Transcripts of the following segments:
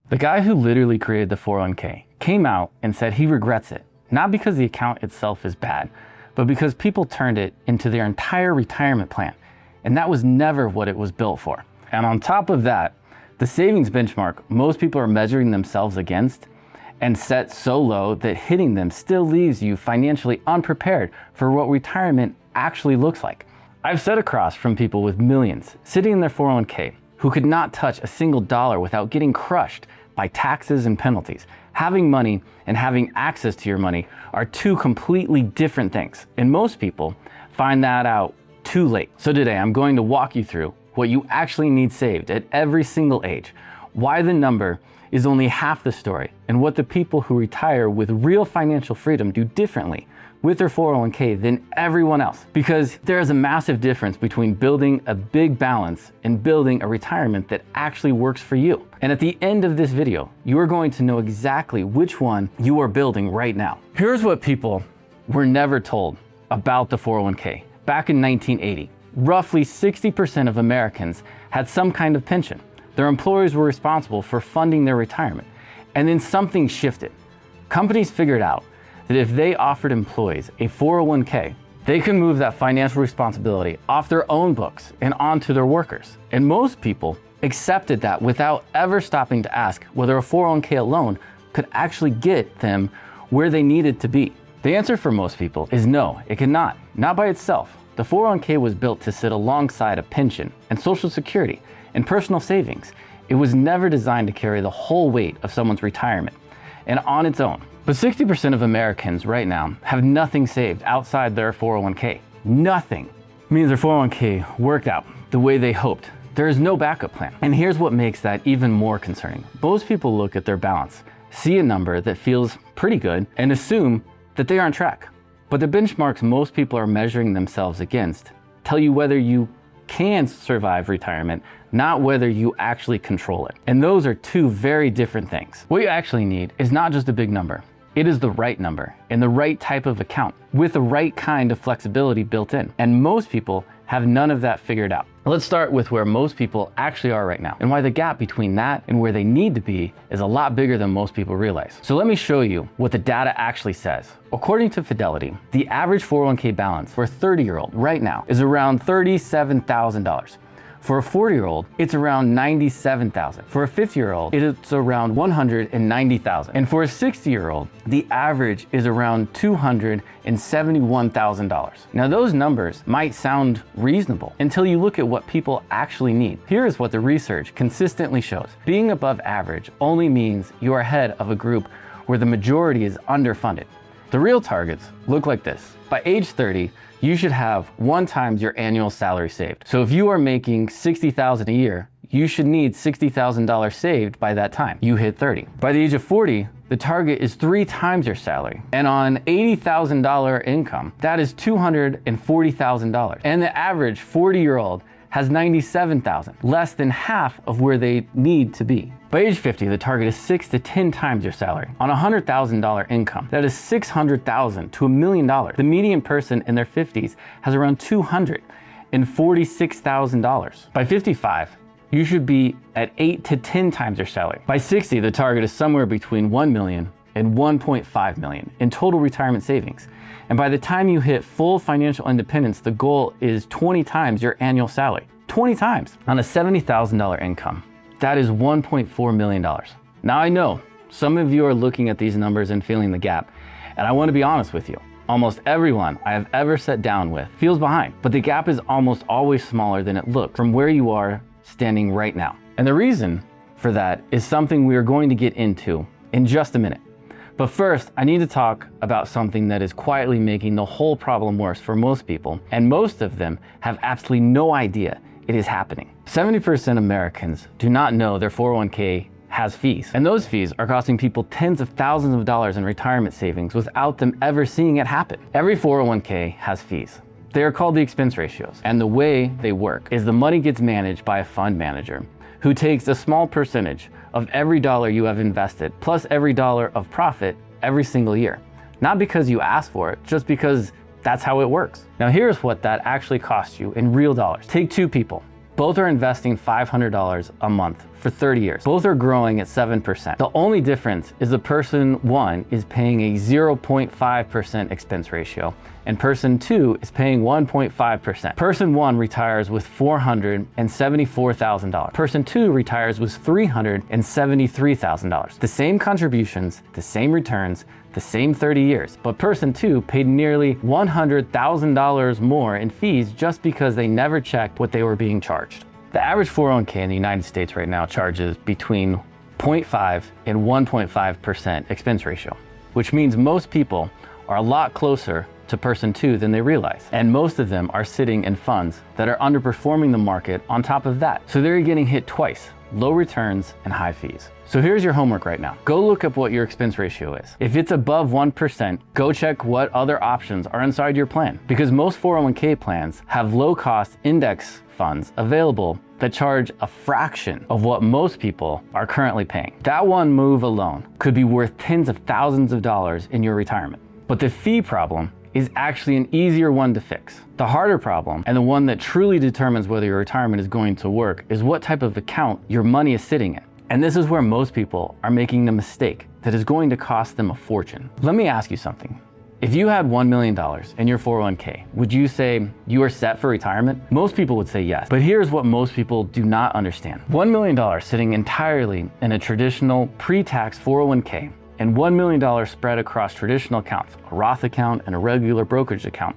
The guy who literally created the 401k came out and said he regrets it, not because the account itself is bad, but because people turned it into their entire retirement plan. And that was never what it was built for. And on top of that, the savings benchmark most people are measuring themselves against and set so low that hitting them still leaves you financially unprepared for what retirement actually looks like. I've sat across from people with millions sitting in their 401k who could not touch a single dollar without getting crushed by taxes and penalties. Having money and having access to your money are two completely different things, and most people find that out too late. So today I'm going to walk you through what you actually need saved at every single age, why the number is only half the story, and what the people who retire with real financial freedom do differently with their 401k than everyone else. Because there is a massive difference between building a big balance and building a retirement that actually works for you. And at the end of this video, you are going to know exactly which one you are building right now. Here's what people were never told about the 401k. Back in 1980, roughly 60% of Americans had some kind of pension. Their employers were responsible for funding their retirement. And then something shifted. Companies figured out that if they offered employees a 401k, they could move that financial responsibility off their own books and onto their workers. And most people accepted that without ever stopping to ask whether a 401k alone could actually get them where they needed to be. The answer for most people is no, it cannot, not by itself. The 401k was built to sit alongside a pension and Social Security and personal savings. It was never designed to carry the whole weight of someone's retirement and on its own. But 60% of Americans right now have nothing saved outside their 401k. Nothing. It means their 401k worked out the way they hoped. There is no backup plan. And here's what makes that even more concerning. Most people look at their balance, see a number that feels pretty good, and assume that they are on track. But the benchmarks most people are measuring themselves against tell you whether you can survive retirement, not whether you actually control it. And those are two very different things. What you actually need is not just a big number. It is the right number and the right type of account with the right kind of flexibility built in. And most people have none of that figured out. Let's start with where most people actually are right now and why the gap between that and where they need to be is a lot bigger than most people realize. So let me show you what the data actually says. According to Fidelity, the average 401k balance for a 30-year-old right now is around $37,000. For a 40-year-old, it's around $97,000. For a 50-year-old, it's around $190,000. And for a 60-year-old, the average is around $271,000. Now those numbers might sound reasonable until you look at what people actually need. Here is what the research consistently shows. Being above average only means you are ahead of a group where the majority is underfunded. The real targets look like this. By age 30, you should have 1 times your annual salary saved. So if you are making $60,000 a year, you should need $60,000 saved by that time you hit 30. By the age of 40, the target is 3 times your salary. And on $80,000 income, that is $240,000. And the average 40-year-old has $97,000, less than half of where they need to be. By age 50, the target is 6 to 10 times your salary. On a $100,000 income, that is $600,000 to $1 million. The median person in their 50s has around $246,000. By 55, you should be at 8 to 10 times your salary. By 60, the target is somewhere between 1 million and 1.5 million in total retirement savings. And by the time you hit full financial independence, the goal is 20 times your annual salary. 20 times. On a $70,000 income, that is $1.4 million. Now I know some of you are looking at these numbers and feeling the gap, and I want to be honest with you. Almost everyone I have ever sat down with feels behind, but the gap is almost always smaller than it looks from where you are standing right now. And the reason for that is something we are going to get into in just a minute. But first, I need to talk about something that is quietly making the whole problem worse for most people, and most of them have absolutely no idea it is happening. 70% of Americans do not know their 401k has fees, and those fees are costing people tens of thousands of dollars in retirement savings without them ever seeing it happen. Every 401k has fees. They are called the expense ratios, and the way they work is the money gets managed by a fund manager who takes a small percentage of every dollar you have invested plus every dollar of profit every single year. Not because you asked for it, just because that's how it works. Now here's what that actually costs you in real dollars. Take 2 people. Both are investing $500 a month for 30 years. Both are growing at 7%. The only difference is the person one is paying a 0.5% expense ratio, and person two is paying 1.5%. Person one retires with $474,000. Person two retires with $373,000. The same contributions, the same returns, the same 30 years, but person two paid nearly $100,000 more in fees just because they never checked what they were being charged. The average 401k in the United States right now charges between 0.5 and 1.5% expense ratio, which means most people are a lot closer to person two than they realize. And most of them are sitting in funds that are underperforming the market on top of that. So they're getting hit twice: low returns and high fees. So here's your homework right now. Go look up what your expense ratio is. If it's above 1%, go check what other options are inside your plan, because most 401k plans have low cost index funds available that charge a fraction of what most people are currently paying. That one move alone could be worth tens of thousands of dollars in your retirement. But the fee problem is actually an easier one to fix. The harder problem, and the one that truly determines whether your retirement is going to work, is what type of account your money is sitting in. And this is where most people are making the mistake that is going to cost them a fortune. Let me ask you something. If you had $1 million in your 401k, would you say you are set for retirement? Most people would say yes, but here's what most people do not understand. $1 million sitting entirely in a traditional pre-tax 401k and $1 million spread across traditional accounts, a Roth account and a regular brokerage account,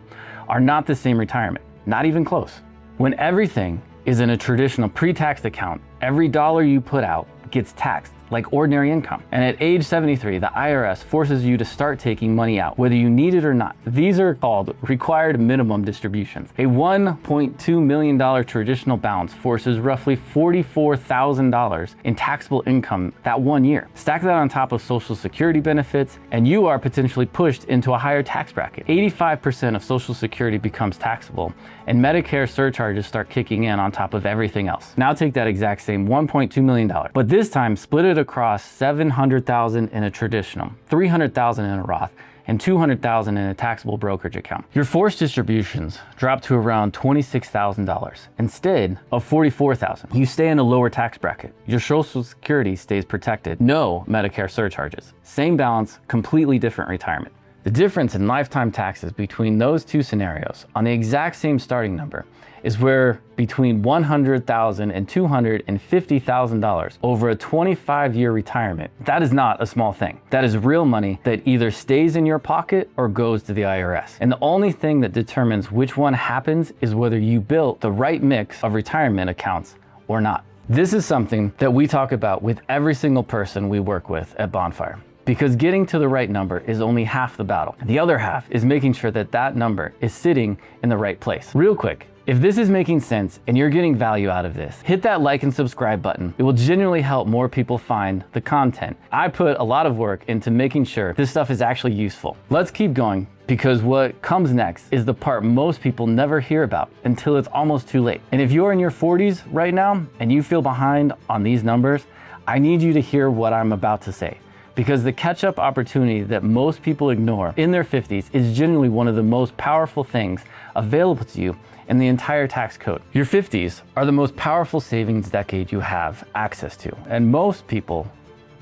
are not the same retirement, not even close. When everything is in a traditional pre-taxed account, every dollar you put out gets taxed like ordinary income. And at age 73, the IRS forces you to start taking money out, whether you need it or not. These are called required minimum distributions. A $1.2 million traditional balance forces roughly $44,000 in taxable income that 1 year. Stack that on top of Social Security benefits, and you are potentially pushed into a higher tax bracket. 85% of Social Security becomes taxable, and Medicare surcharges start kicking in on top of everything else. Now take that exact same $1.2 million, but this time split it across $700,000 in a traditional, $300,000 in a Roth, and $200,000 in a taxable brokerage account. Your forced distributions drop to around $26,000 instead of $44,000. You stay in a lower tax bracket. Your Social Security stays protected. No Medicare surcharges. Same balance, completely different retirement. The difference in lifetime taxes between those two scenarios on the exact same starting number is where between $100,000 and $250,000 over a 25-year retirement. That is not a small thing. That is real money that either stays in your pocket or goes to the IRS. And the only thing that determines which one happens is whether you built the right mix of retirement accounts or not. This is something that we talk about with every single person we work with at Bonfire, because getting to the right number is only half the battle. The other half is making sure that that number is sitting in the right place. Real quick, if this is making sense and you're getting value out of this, hit that like and subscribe button. It will genuinely help more people find the content. I put a lot of work into making sure this stuff is actually useful. Let's keep going, because what comes next is the part most people never hear about until it's almost too late. And if you're in your 40s right now and you feel behind on these numbers, I need you to hear what I'm about to say. Because the catch-up opportunity that most people ignore in their 50s is genuinely one of the most powerful things available to you in the entire tax code. Your 50s are the most powerful savings decade you have access to, and most people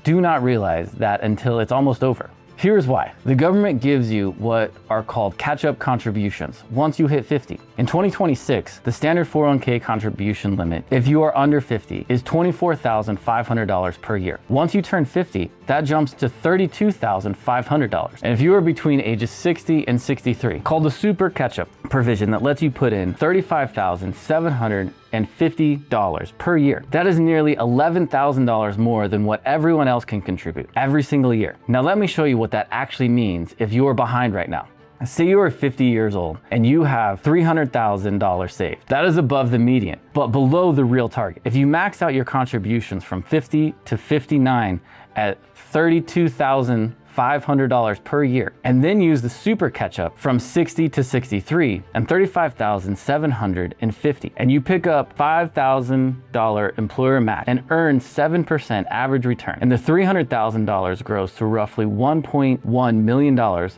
do not realize that until it's almost over. Here's why. The government gives you what are called catch-up contributions once you hit 50. In 2026, the standard 401k contribution limit, if you are under 50, is $24,500 per year. Once you turn 50, that jumps to $32,500. And if you are between ages 60 and 63, called the super catch-up provision that lets you put in $35,750 per year. That is nearly $11,000 more than what everyone else can contribute every single year. Now let me show you what that actually means if you are behind right now. Say you are 50 years old and you have $300,000 saved. That is above the median, but below the real target. If you max out your contributions from 50 to 59 at $32,500 per year, and then use the super catch-up from 60 to 63 and $35,750, and you pick up $5,000 employer match and earn 7% average return, and the $300,000 grows to roughly $1.1 million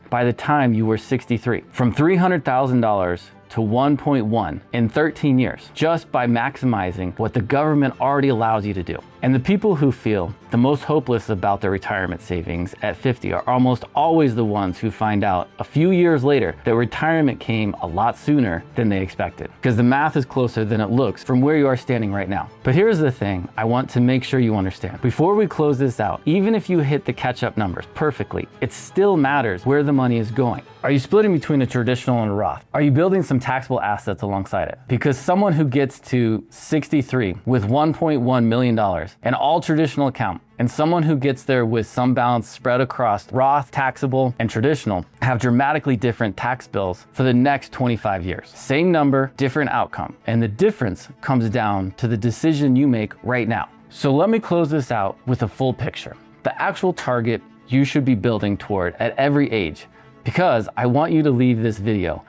by the time you were 63. From $300,000 to 1.1 in 13 years, just by maximizing what the government already allows you to do. And the people who feel the most hopeless about their retirement savings at 50 are almost always the ones who find out a few years later that retirement came a lot sooner than they expected. Because the math is closer than it looks from where you are standing right now. But here's the thing I want to make sure you understand. Before we close this out, even if you hit the catch-up numbers perfectly, it still matters where the money is going. Are you splitting between a traditional and a Roth? Are you building some taxable assets alongside it? Because someone who gets to 63 with $1.1 million, an all traditional account, and someone who gets there with some balance spread across Roth, taxable, and traditional have dramatically different tax bills for the next 25 years. Same number, different outcome. And the difference comes down to the decision you make right now. So let me close this out with a full picture. The actual target you should be building toward at every age, because I want you to leave this video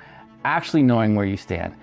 actually knowing where you stand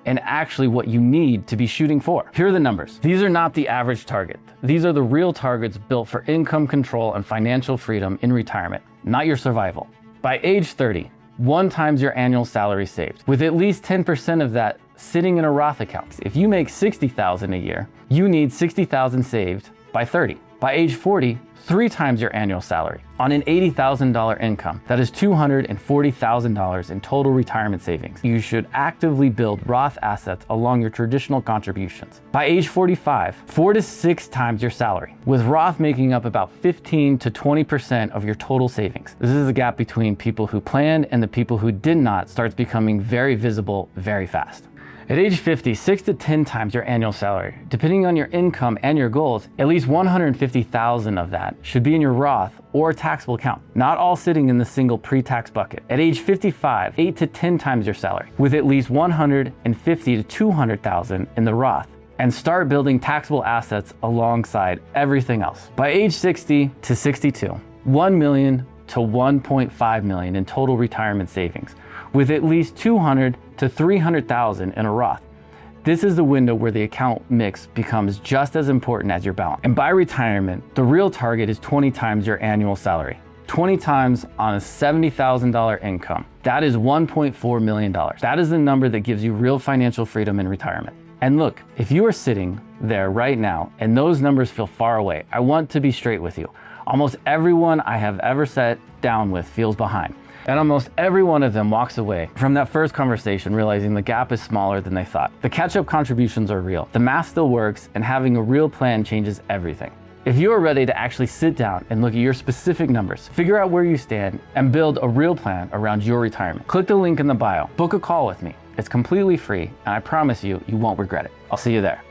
and actually what you need to be shooting for. Here are the numbers. These are not the average target. These are the real targets built for income control and financial freedom in retirement, not your survival. By age 30, 1 times your annual salary saved, with at least 10% of that sitting in a Roth account. If you make $60,000 a year, you need $60,000 saved by 30. By age 40, 3 times your annual salary. On an $80,000 income, that is $240,000 in total retirement savings. You should actively build Roth assets along your traditional contributions. By age 45, 4 to 6 times your salary, with Roth making up about 15 to 20% of your total savings. This is the gap between people who planned and the people who did not starts becoming very visible very fast. At age 50, 6 to 10 times your annual salary. Depending on your income and your goals, at least $150,000 of that should be in your Roth or taxable account, not all sitting in the single pre-tax bucket. At age 55, 8 to 10 times your salary, with at least $150,000 to $200,000 in the Roth, and start building taxable assets alongside everything else. By age 60 to 62, $1 million to $1.5 million in total retirement savings, with at least $200,000 to $300,000 in a Roth. This is the window where the account mix becomes just as important as your balance. And by retirement, the real target is 20 times your annual salary. 20 times on a $70,000 income. That is $1.4 million. That is the number that gives you real financial freedom in retirement. And look, if you are sitting there right now and those numbers feel far away, I want to be straight with you. Almost everyone I have ever sat down with feels behind. And almost every one of them walks away from that first conversation realizing the gap is smaller than they thought. The catch-up contributions are real. The math still works, and having a real plan changes everything. If you are ready to actually sit down and look at your specific numbers, figure out where you stand, and build a real plan around your retirement, click the link in the bio. Book a call with me. It's completely free, and I promise you, you won't regret it. I'll see you there.